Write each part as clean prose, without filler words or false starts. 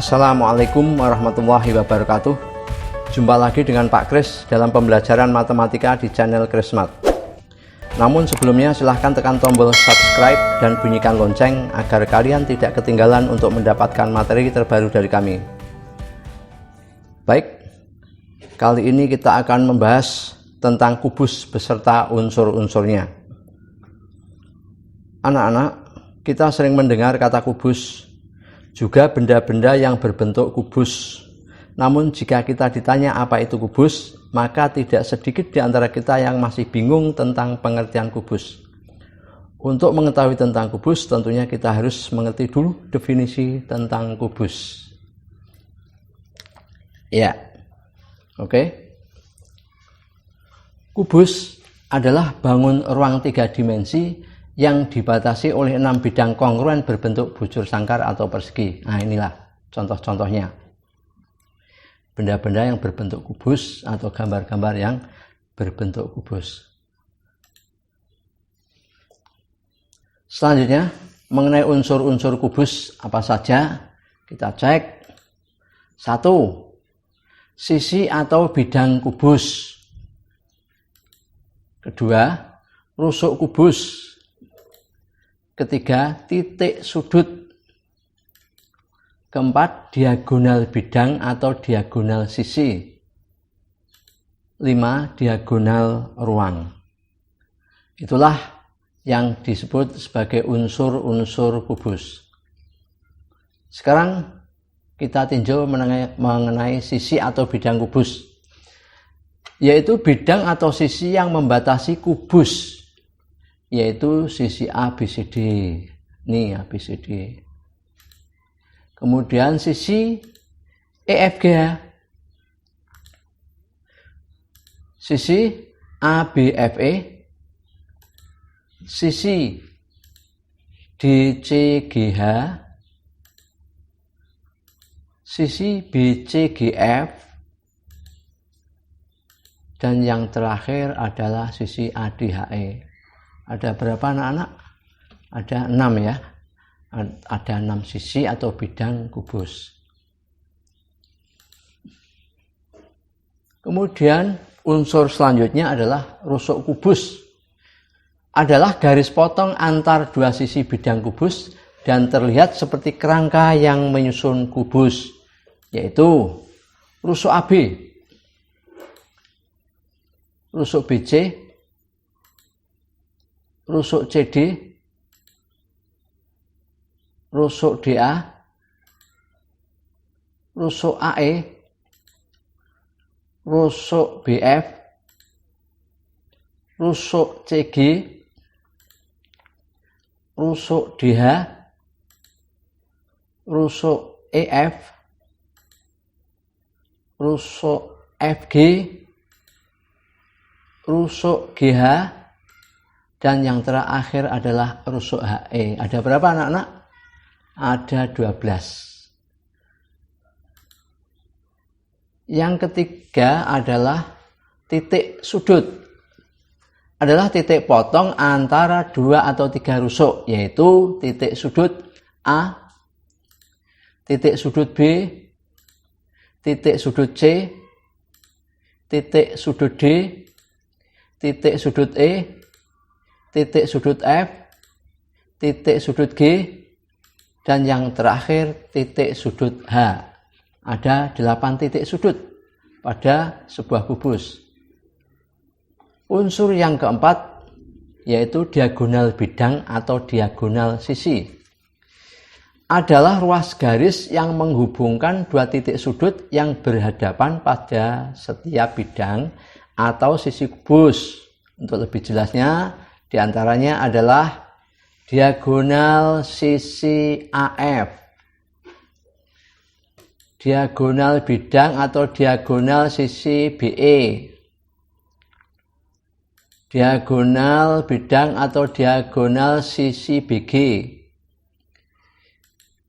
Assalamualaikum warahmatullahi wabarakatuh. Jumpa lagi dengan Pak Kris dalam pembelajaran matematika di channel Krismat. Namun sebelumnya silahkan tekan tombol subscribe dan bunyikan lonceng agar kalian tidak ketinggalan untuk mendapatkan materi terbaru dari kami. Baik, kali ini kita akan membahas tentang kubus beserta unsur-unsurnya. Anak-anak, kita sering mendengar kata kubus, juga benda-benda yang berbentuk kubus. Namun jika kita ditanya apa itu kubus, maka tidak sedikit di antara kita yang masih bingung tentang pengertian kubus. Untuk mengetahui tentang kubus, tentunya kita harus mengerti dulu definisi tentang kubus. Ya, oke. Kubus adalah bangun ruang 3 dimensi yang dibatasi oleh 6 bidang kongruen berbentuk bujur sangkar atau persegi. Nah, inilah contoh-contohnya. Benda-benda yang berbentuk kubus atau gambar-gambar yang berbentuk kubus. Selanjutnya, mengenai unsur-unsur kubus apa saja, kita cek. 1. Sisi atau bidang kubus. Kedua, rusuk kubus. Ketiga, titik sudut. Keempat, diagonal bidang atau diagonal sisi. 5, diagonal ruang. Itulah yang disebut sebagai unsur-unsur kubus. Sekarang kita tinjau mengenai sisi atau bidang kubus, yaitu bidang atau sisi yang membatasi kubus, yaitu sisi ABCD. Nih ABCD. Kemudian sisi EFG, sisi ABFE, sisi DCGH, sisi BCGF, dan yang terakhir adalah sisi ADHE. Ada berapa anak-anak? Ada 6 ya. Ada 6 sisi atau bidang kubus. Kemudian unsur selanjutnya adalah rusuk kubus. Adalah garis potong antar 2 sisi bidang kubus dan terlihat seperti kerangka yang menyusun kubus, yaitu rusuk AB, rusuk BC, rusuk CD, rusuk DA, rusuk AE, rusuk BF, rusuk CG, rusuk DH, rusuk EF, rusuk FG, rusuk GH, dan yang terakhir adalah rusuk HE. Ada berapa anak-anak? Ada 12. Yang ketiga adalah titik sudut. Adalah titik potong antara 2 atau 3 rusuk, yaitu titik sudut A, titik sudut B, titik sudut C, titik sudut D, titik sudut E, titik sudut F, titik sudut G, dan yang terakhir titik sudut H. Ada 8 titik sudut pada sebuah kubus. Unsur yang keempat yaitu diagonal bidang atau diagonal sisi. Adalah ruas garis yang menghubungkan 2 titik sudut yang berhadapan pada setiap bidang atau sisi kubus. Untuk lebih jelasnya, diantaranya adalah diagonal sisi AF, diagonal bidang atau diagonal sisi BE, diagonal bidang atau diagonal sisi BG,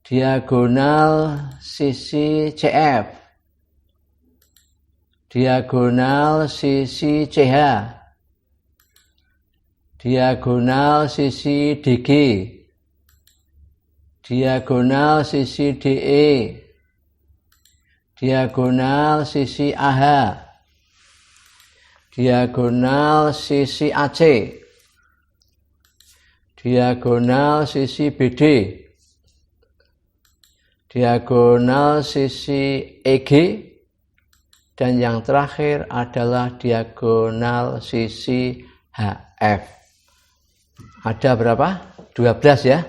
diagonal sisi CF, diagonal sisi CH, diagonal sisi DG, diagonal sisi DE, diagonal sisi AH, diagonal sisi AC, diagonal sisi BD, diagonal sisi EG, dan yang terakhir adalah diagonal sisi HF. Ada berapa? 12 ya.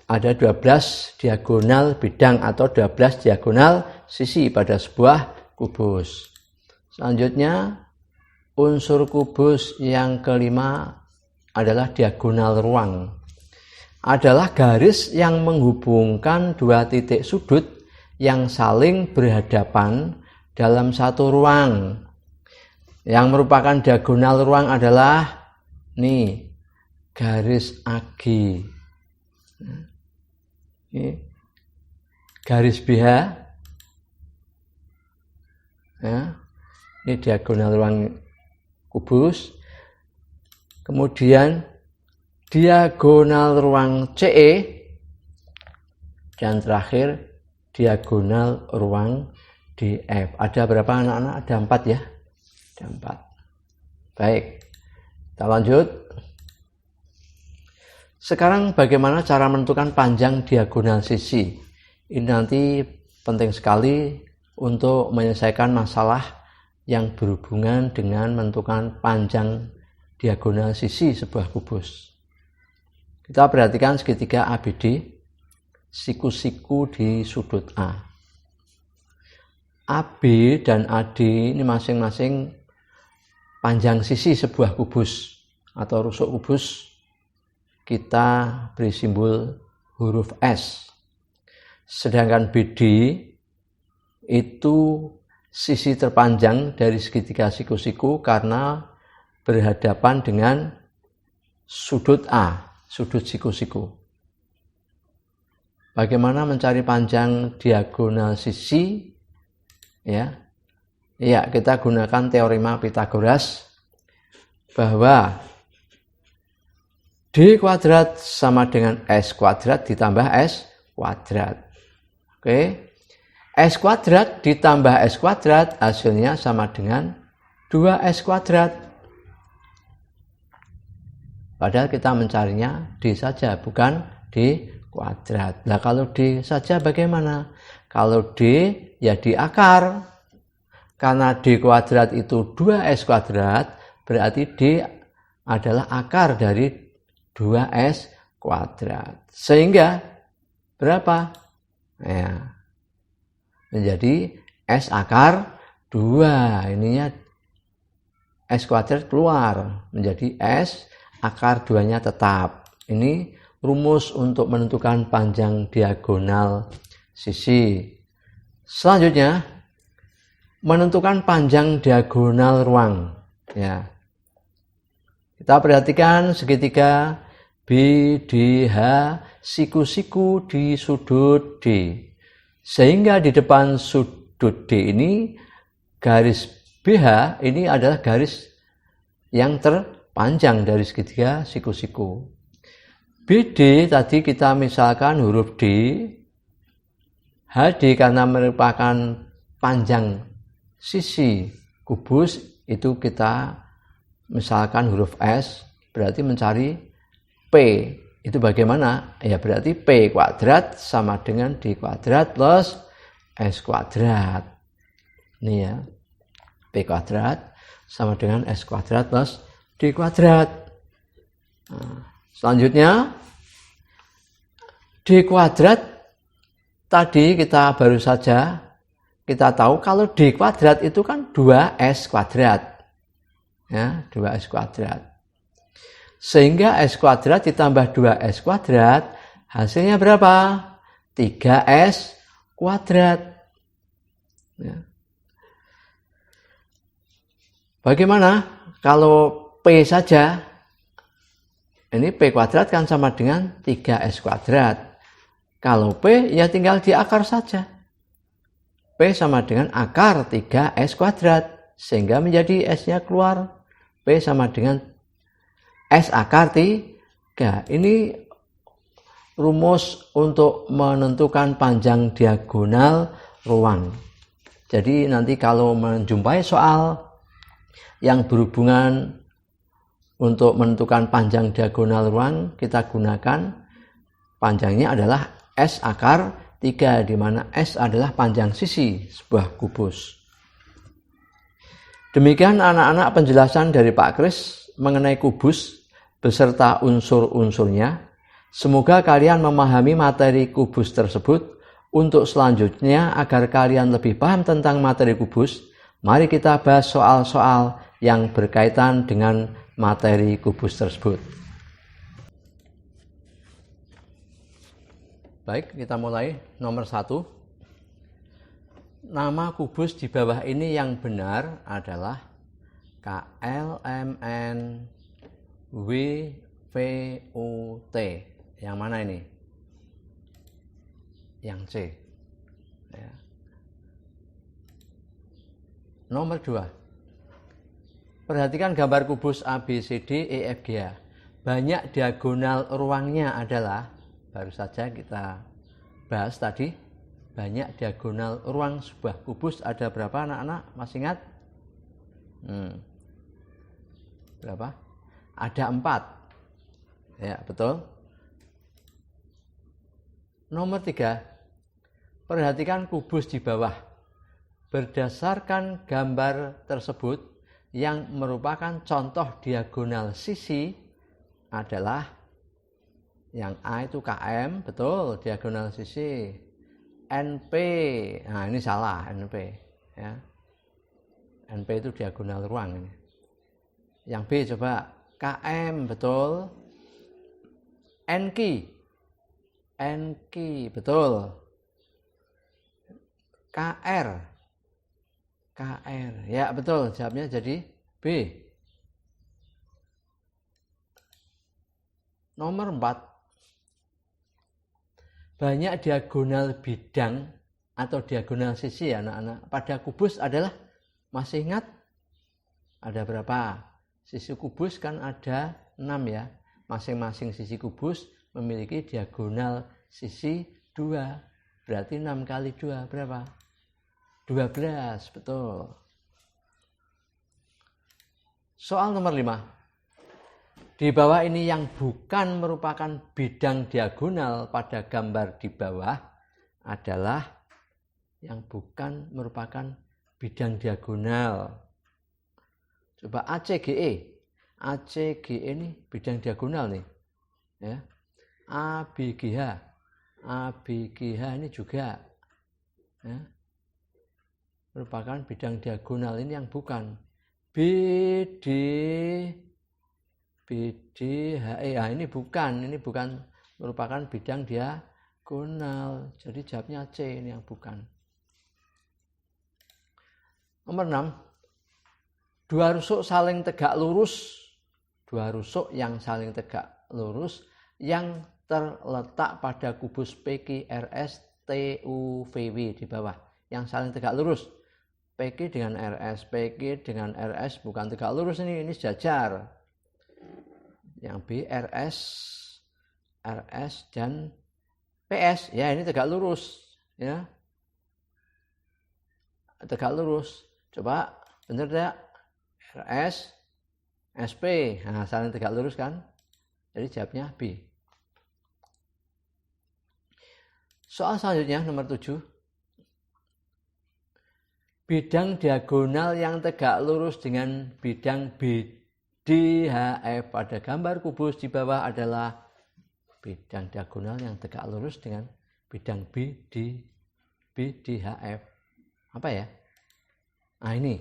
Ada 12 diagonal bidang atau 12 diagonal sisi pada sebuah kubus. Selanjutnya, unsur kubus yang kelima adalah diagonal ruang. Adalah garis yang menghubungkan dua titik sudut yang saling berhadapan dalam satu ruang. Yang merupakan diagonal ruang adalah nih, garis AG. Ini garis BH. Ya. Ini diagonal ruang kubus. Kemudian diagonal ruang CE, dan terakhir diagonal ruang DF. Ada berapa anak-anak? Ada 4 ya? Ada 4. Baik, kita lanjut. Sekarang bagaimana cara menentukan panjang diagonal sisi? Ini nanti penting sekali untuk menyelesaikan masalah yang berhubungan dengan menentukan panjang diagonal sisi sebuah kubus. Kita perhatikan segitiga ABD, siku-siku di sudut A. AB dan AD ini masing-masing panjang sisi sebuah kubus atau rusuk kubus. Kita beri simbol huruf S. Sedangkan BD itu sisi terpanjang dari segitiga siku-siku karena berhadapan dengan sudut A, sudut siku-siku. Bagaimana mencari panjang diagonal sisi? Ya, kita gunakan teorema Pythagoras bahwa D kuadrat sama dengan S kuadrat ditambah S kuadrat. Oke. S kuadrat ditambah S kuadrat hasilnya sama dengan 2S kuadrat. Padahal kita mencarinya D saja, bukan D kuadrat. Nah, kalau D saja bagaimana? Kalau D ya di akar. Karena D kuadrat itu 2S kuadrat, berarti D adalah akar dari 2S kuadrat. Sehingga berapa? Ya, menjadi S akar 2. Ininya S kuadrat keluar. Menjadi S akar 2-nya tetap. Ini rumus untuk menentukan panjang diagonal sisi. Selanjutnya, menentukan panjang diagonal ruang. Ya. Kita perhatikan segitiga BDH, siku-siku di sudut D. Sehingga di depan sudut D ini, garis BH ini adalah garis yang terpanjang dari segitiga siku-siku. BD tadi kita misalkan huruf D, HD karena merupakan panjang sisi kubus, itu kita misalkan huruf S, berarti mencari P. Itu bagaimana? Ya berarti P kuadrat sama dengan D kuadrat plus S kuadrat. Ini ya, P kuadrat sama dengan S kuadrat plus D kuadrat. Nah, selanjutnya, D kuadrat tadi kita baru saja kita tahu kalau D kuadrat itu kan 2S kuadrat. Ya, 2S kuadrat. Sehingga S kuadrat ditambah 2S kuadrat, hasilnya berapa? 3S kuadrat. Ya. Bagaimana kalau P saja? Ini P kuadrat kan sama dengan 3S kuadrat. Kalau P ya tinggal di akar saja. P sama dengan akar 3S kuadrat. Sehingga menjadi S-nya keluar. P sama dengan S akar 3. Ini rumus untuk menentukan panjang diagonal ruang. Jadi nanti kalau menjumpai soal yang berhubungan untuk menentukan panjang diagonal ruang, kita gunakan panjangnya adalah S akar 3, di mana S adalah panjang sisi sebuah kubus. Demikian anak-anak penjelasan dari Pak Kris mengenai kubus beserta unsur-unsurnya. Semoga kalian memahami materi kubus tersebut. Untuk selanjutnya, agar kalian lebih paham tentang materi kubus, mari kita bahas soal-soal yang berkaitan dengan materi kubus tersebut. Baik, kita mulai. Nomor 1. Nama kubus di bawah ini yang benar adalah KLMNWVUT. Yang mana ini? Yang C. Ya. Nomor 2. Perhatikan gambar kubus ABCD EFGH. Banyak diagonal ruangnya adalah, baru saja kita bahas tadi, banyak diagonal ruang sebuah kubus ada berapa anak-anak? Masih ingat? Berapa? Ada 4. Ya, betul. Nomor 3. Perhatikan kubus di bawah. Berdasarkan gambar tersebut, yang merupakan contoh diagonal sisi adalah yang A itu KM, betul, diagonal sisi. NP, nah ini salah, NP. Ya. NP itu diagonal ruang ini. Yang B coba, KM, betul. NQ, NQ, betul. KR, KR, ya betul, jawabnya jadi B. Nomor 4. Banyak diagonal bidang atau diagonal sisi ya anak-anak. Pada kubus adalah, masih ingat? Ada berapa? Sisi kubus kan ada 6 ya. Masing-masing sisi kubus memiliki diagonal sisi 2. Berarti 6 kali 2 berapa? 12, betul. Soal nomor 5. Di bawah ini yang bukan merupakan bidang diagonal pada gambar di bawah adalah yang bukan merupakan bidang diagonal. Coba ACGE. ACGE ini bidang diagonal nih. Ya. ABGH. ABGH ini juga. Ya. Merupakan bidang diagonal, ini yang bukan. BDHE, ini bukan merupakan bidang diagonal. Jadi jawabnya C, ini yang bukan. Nomor 6. Dua rusuk saling tegak lurus. Dua rusuk yang saling tegak lurus yang terletak pada kubus PQRS TUVW di bawah. Yang saling tegak lurus. PQ dengan RS, PQ dengan RS bukan tegak lurus ini sejajar. Yang B RS, RS dan PS, ya ini tegak lurus, ya. Tegak lurus. Coba benar tidak? RS, SP, nah saling tegak lurus kan? Jadi jawabnya B. Soal selanjutnya nomor 7. Bidang diagonal yang tegak lurus dengan bidang BDHF pada gambar kubus di bawah adalah bidang diagonal yang tegak lurus dengan bidang BDHF. Apa ya? Nah ini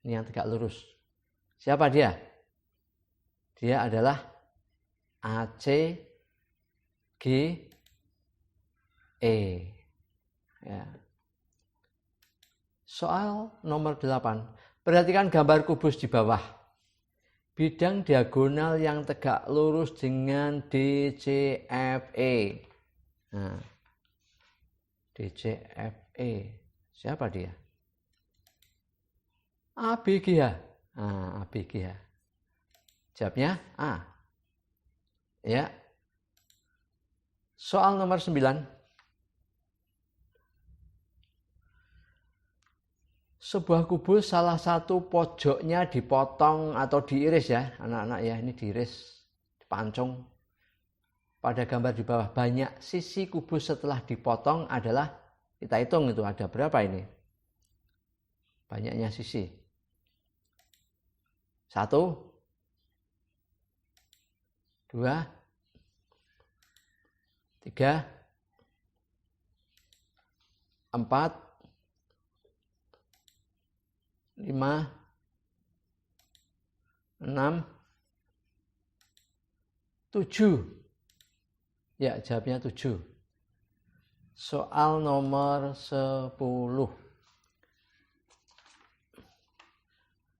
yang tegak lurus. Siapa dia? Dia adalah ACGE. Ya. Soal nomor 8. Perhatikan gambar kubus di bawah. Bidang diagonal yang tegak lurus dengan DCFE. Nah, DCFE. Siapa dia? ABGH. Nah, ABGH. Jawabnya A. Ya. Soal nomor 9. Sebuah kubus salah satu pojoknya dipotong atau diiris ya, anak-anak ya, ini diiris, dipancung. Pada gambar di bawah, banyak sisi kubus setelah dipotong adalah, kita hitung itu ada berapa ini? Banyaknya sisi. 1, 2, 3, 4, 5, 6, 7. Ya, jawabnya 7. Soal nomor 10.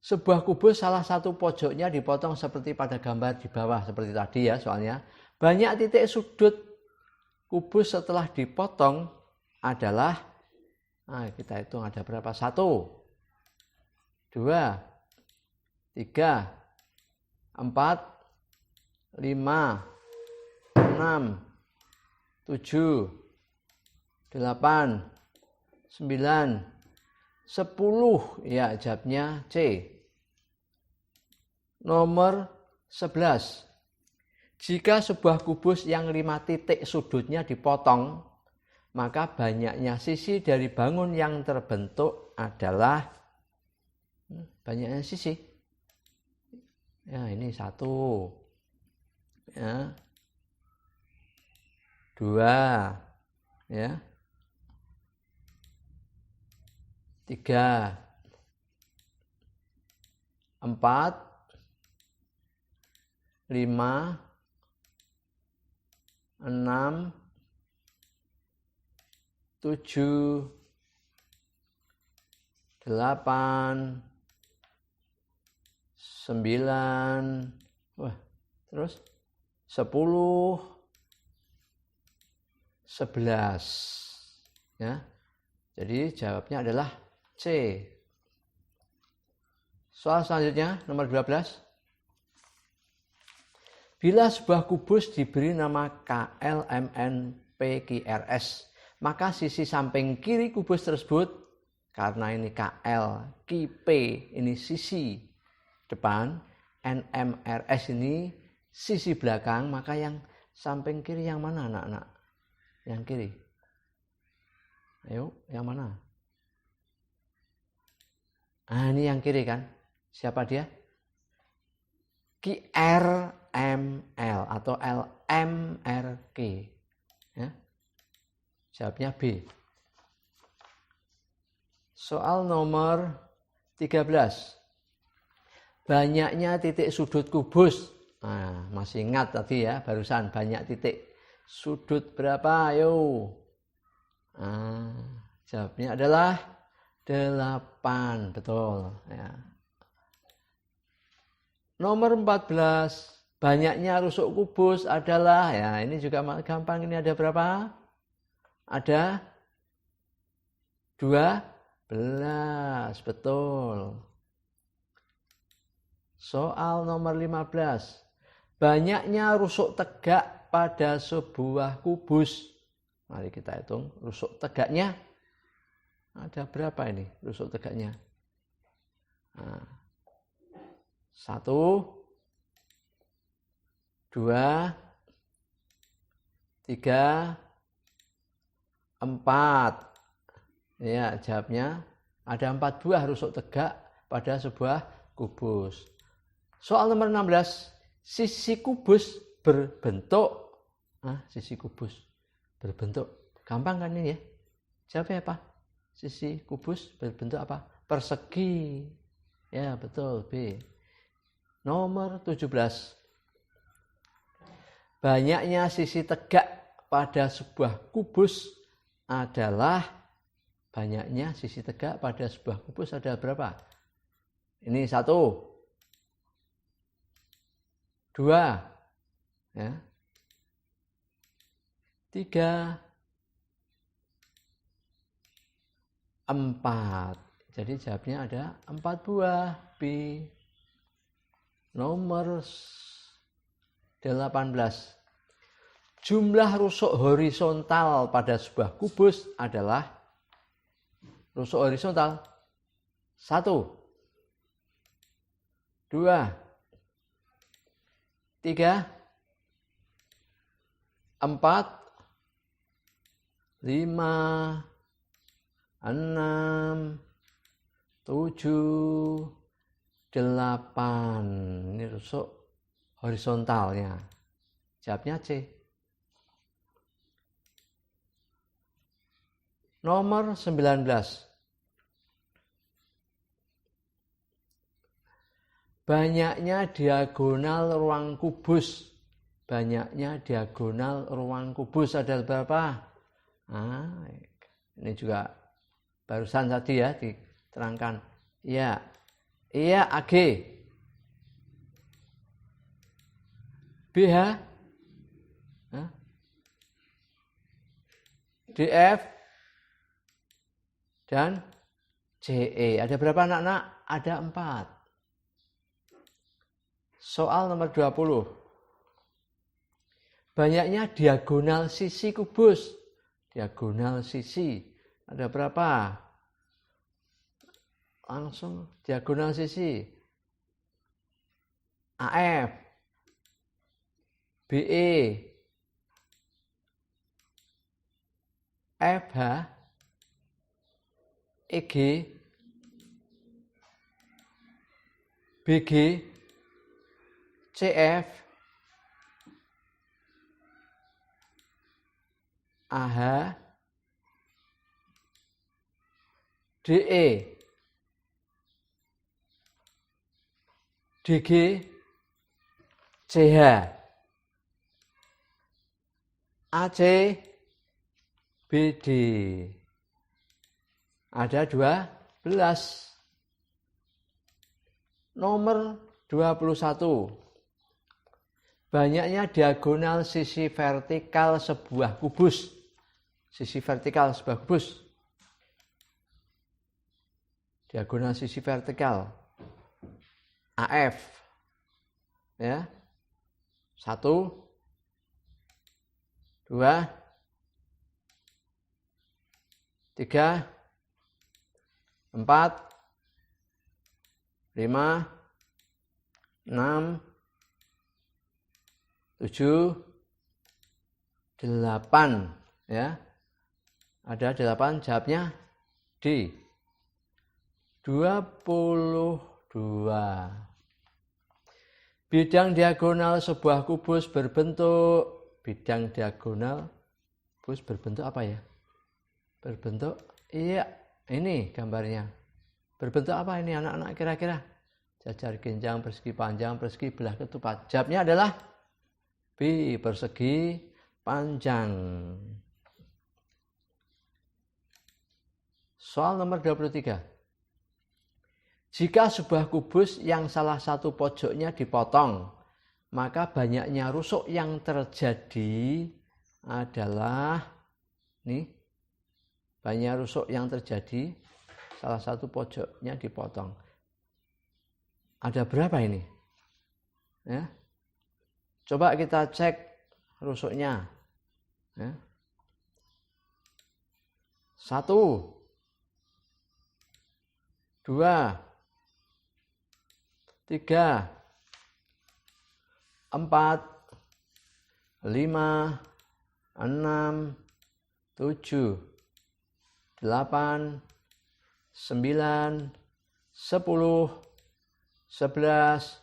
Sebuah kubus salah satu pojoknya dipotong seperti pada gambar di bawah, seperti tadi ya soalnya. Banyak titik sudut kubus setelah dipotong adalah, nah kita hitung ada berapa? 1, 2, 3, 4, 5, 6, 7, 8, 9, 10. Ya, jawabnya C. Nomor 11. Jika sebuah kubus yang 5 titik sudutnya dipotong, maka banyaknya sisi dari bangun yang terbentuk adalah, banyaknya sisi. Ya, ini 1. Ya. 2. Ya. 3, 4, 5, 6, 7, 8, 9, terus 10, 11. Ya. Jadi jawabnya adalah C. Soal selanjutnya nomor 12. Bila sebuah kubus diberi nama KLMNPQRS, maka sisi samping kiri kubus tersebut, karena ini KL, KP ini sisi depan, NMRS ini sisi belakang, maka yang samping kiri yang mana anak-anak? Yang kiri. Ayo, yang mana? Ah, ini yang kiri kan? Siapa dia? QRML atau LMRQ. Ya. Jawabnya B. Soal nomor 13. Banyaknya titik sudut kubus. Nah, masih ingat tadi ya, barusan banyak titik sudut berapa? Ayo. Nah, jawabnya adalah 8. Betul. Ya. Nomor 14. Banyaknya rusuk kubus adalah, ya ini juga gampang, ini ada berapa? Ada 12. Betul. Soal nomor 15. Banyaknya rusuk tegak pada sebuah kubus. Mari kita hitung rusuk tegaknya. Ada berapa ini rusuk tegaknya? Nah, 1, 2, 3, 4. Ya, jawabnya ada 4 buah rusuk tegak pada sebuah kubus. Soal nomor 16. Sisi kubus berbentuk. Sisi kubus berbentuk. Gampang kan ini ya? Jawabnya apa? Sisi kubus berbentuk apa? Persegi. Ya, betul, B. Nomor 17. Banyaknya sisi tegak pada sebuah kubus adalah, banyaknya sisi tegak pada sebuah kubus ada berapa? Ini 1, 2, ya, 3, 4. Jadi jawabnya ada 4 buah. B. Nomor 18. Jumlah rusuk horizontal pada sebuah kubus adalah rusuk horizontal 1, 2, 3, 4, 5, 6, 7, 8. Ini rusuk horizontalnya. Jawabnya C. Nomor 19. Banyaknya diagonal ruang kubus. Banyaknya diagonal ruang kubus adalah berapa? Ini juga barusan tadi ya diterangkan. Iya. Iya, AG. BH. DF. Dan CE. Ada berapa anak-anak? Ada 4. Soal nomor 20. Banyaknya diagonal sisi kubus. Diagonal sisi. Ada berapa? Langsung diagonal sisi. AF. BE. FH. EG. BG. CF. AH. DE. DG. CH. AC. BD. Ada 12. Nomor 21. Banyaknya diagonal sisi vertikal sebuah kubus. Sisi vertikal sebuah kubus. Diagonal sisi vertikal. AF. Ya. 1, 2, 3, 4, 5, 6, 7, 8. Ya. Ada 8, jawabnya D. 22. Bidang diagonal sebuah kubus berbentuk. Bidang diagonal kubus berbentuk apa ya? Berbentuk, iya, ini gambarnya. Berbentuk apa ini anak-anak kira-kira? Jajar genjang, persegi panjang, persegi belah ketupat. Jawabnya adalah B, persegi panjang. Soal nomor 23. Jika sebuah kubus yang salah satu pojoknya dipotong, maka banyaknya rusuk yang terjadi adalah banyak rusuk yang terjadi salah satu pojoknya dipotong. Ada berapa ini? Ya. Coba kita cek rusuknya. Ya. 1, 2, 3, 4, 5, 6, 7, 8, 9, 10, 11,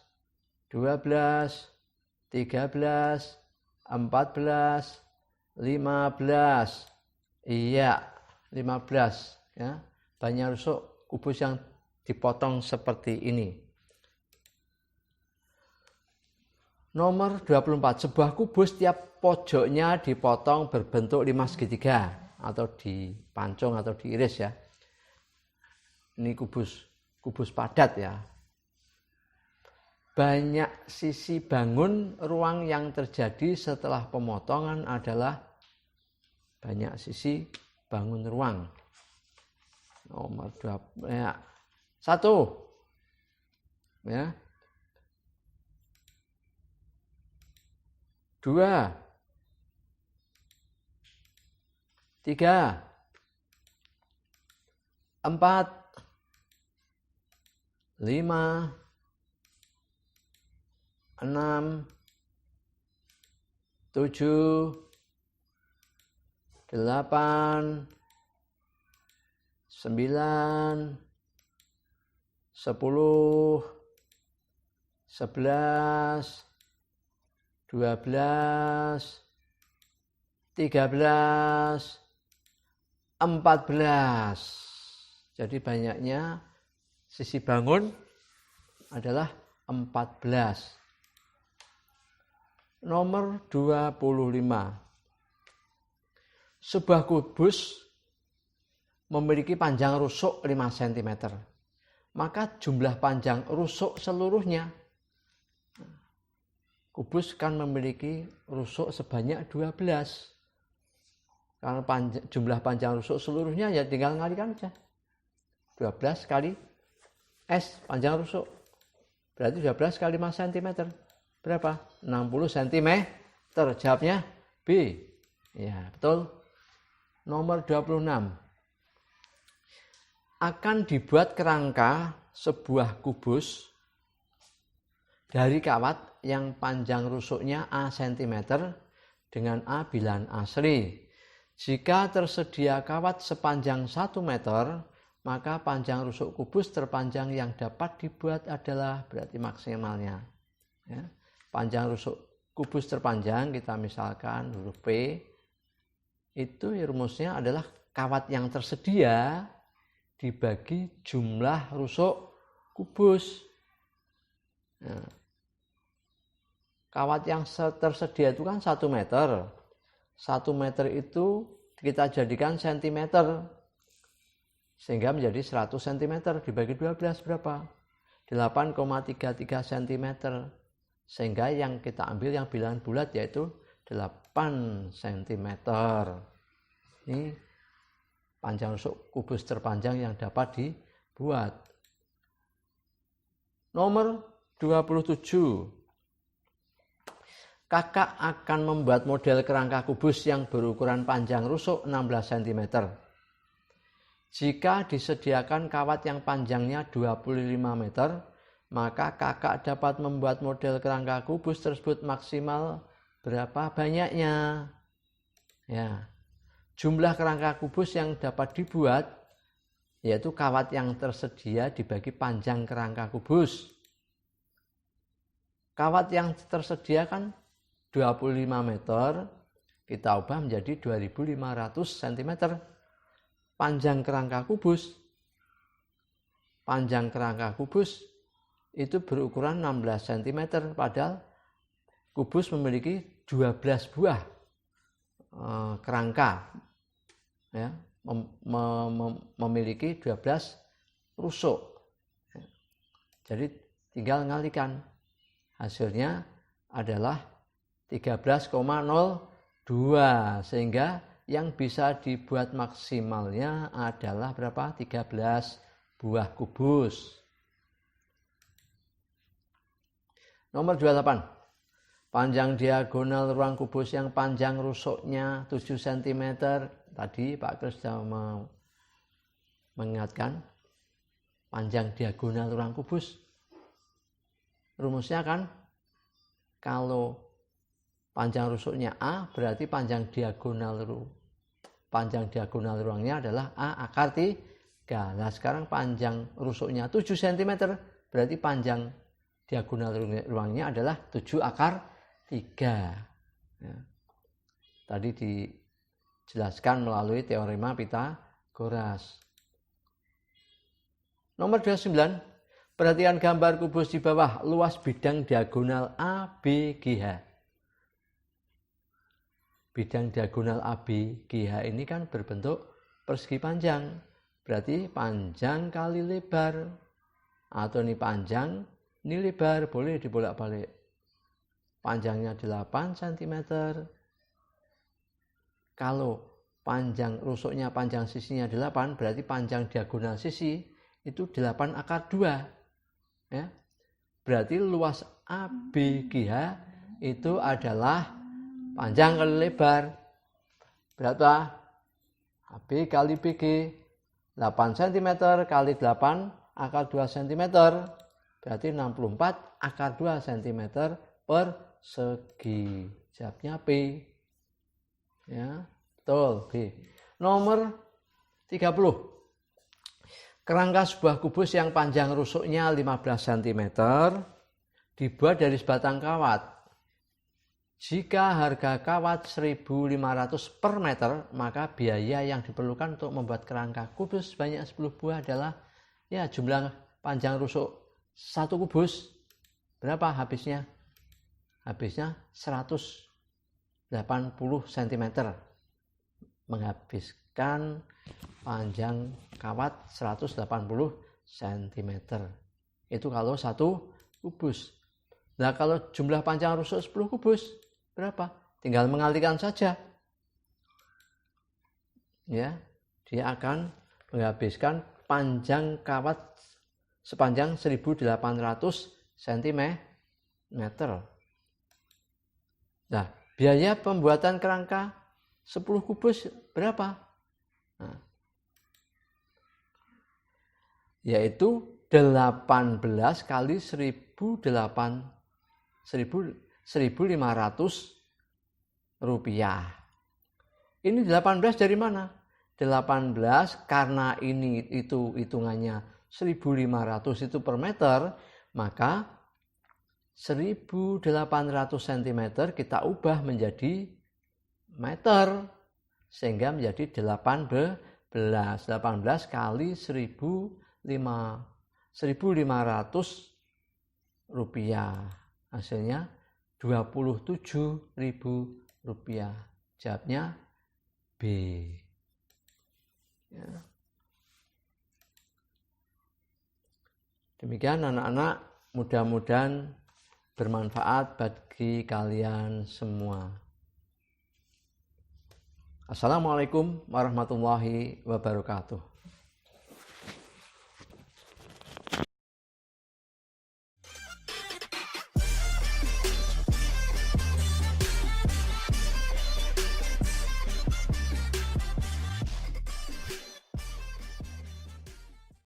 12, 13, 14, 15. Iya, 15 ya. Banyak rusuk kubus yang dipotong seperti ini. Nomor 24. Sebuah kubus tiap pojoknya dipotong berbentuk 5 segitiga atau dipancung atau diiris ya. Ini kubus padat ya. Banyak sisi bangun ruang yang terjadi setelah pemotongan adalah banyak sisi bangun ruang. Nomor 2 ya. 1 ya. 2, 3, 4, 5, 6, 7, 8, 9, 10, 11, 12, 13, 14. Jadi banyaknya sisi bangun adalah 14. Nomor 25. Sebuah kubus memiliki panjang rusuk 5 cm. Maka jumlah panjang rusuk seluruhnya, kubus kan memiliki rusuk sebanyak 12. Karena jumlah panjang rusuk seluruhnya ya tinggal ngalikan aja. 12 kali S panjang rusuk. Berarti 12 kali 5 cm. Berapa? 60 cm. Jawabnya B. Ya, betul. Nomor 26. Akan dibuat kerangka sebuah kubus dari kawat yang panjang rusuknya A cm dengan A bilan asli. Jika tersedia kawat sepanjang 1 meter, maka panjang rusuk kubus terpanjang yang dapat dibuat adalah berarti maksimalnya. Ya. Panjang rusuk kubus terpanjang kita misalkan huruf P, itu rumusnya adalah kawat yang tersedia dibagi jumlah rusuk kubus. Nah, kawat yang tersedia itu kan 1 meter. 1 meter itu kita jadikan sentimeter. Sehingga menjadi 100 cm dibagi 12 berapa? 8,33 cm. Sehingga yang kita ambil yang bilangan bulat yaitu 8 cm. Ini panjang rusuk kubus terpanjang yang dapat dibuat. Nomor 27. Kakak akan membuat model kerangka kubus yang berukuran panjang rusuk 16 cm. Jika disediakan kawat yang panjangnya 25 meter, maka kakak dapat membuat model kerangka kubus tersebut maksimal berapa banyaknya. Ya. Jumlah kerangka kubus yang dapat dibuat yaitu kawat yang tersedia dibagi panjang kerangka kubus. Kawat yang tersedia kan 25 meter, kita ubah menjadi 2500 cm. Panjang kerangka kubus itu berukuran 16 cm, padahal kubus memiliki 12 buah kerangka, ya, memiliki 12 rusuk. Jadi tinggal ngalikan, hasilnya adalah 13,02, sehingga yang bisa dibuat maksimalnya adalah berapa? 13 buah kubus. Nomor 28. Panjang diagonal ruang kubus yang panjang rusuknya 7 cm. Tadi Pak Kris sudah mengingatkan panjang diagonal ruang kubus. Rumusnya kan kalau panjang rusuknya A berarti panjang diagonal ruangnya adalah A akar 3. Nah sekarang panjang rusuknya 7 cm berarti panjang diagonal ruangnya adalah 7 akar 3. Ya. Tadi dijelaskan melalui teorema Pythagoras. Nomor 29. Perhatikan gambar kubus di bawah. Luas bidang diagonal ABGH. Bidang diagonal ABGH ini kan berbentuk persegi panjang. Berarti panjang kali lebar. Atau ini panjang, ini lebar. Boleh dibolak-balik. Panjangnya 8 cm. Kalau panjang rusuknya, panjang sisinya 8, berarti panjang diagonal sisi itu 8 akar 2. Ya. Berarti luas ABGH itu adalah panjang kali lebar. Berapa? HB kali BG 8 cm kali 8 akar 2 cm berarti 64 akar 2 cm per segi. Jawabnya P. Ya, betul B. Nomor 30. Kerangka sebuah kubus yang panjang rusuknya 15 cm dibuat dari sebatang kawat. Jika harga kawat 1.500 per meter, maka biaya yang diperlukan untuk membuat kerangka kubus sebanyak 10 buah adalah ya jumlah panjang rusuk satu kubus. Berapa habisnya? Habisnya 180 cm. Menghabiskan panjang kawat 180 cm. Itu kalau satu kubus. Nah, kalau jumlah panjang rusuk 10 kubus, berapa? Tinggal mengalihkan saja. Ya, dia akan menghabiskan panjang kawat sepanjang 1.800 cm. Nah, biaya pembuatan kerangka 10 kubus berapa? Nah, yaitu 18 kali 1.500 rupiah. Ini 18 dari mana? 18 karena ini itu hitungannya 1.500 itu per meter, maka 1.800 cm kita ubah menjadi meter sehingga menjadi 18 kali 1.500 rupiah. Hasilnya 27.000 rupiah. Jawabnya B. Ya. Demikian anak-anak, mudah-mudahan bermanfaat bagi kalian semua. Assalamualaikum warahmatullahi wabarakatuh.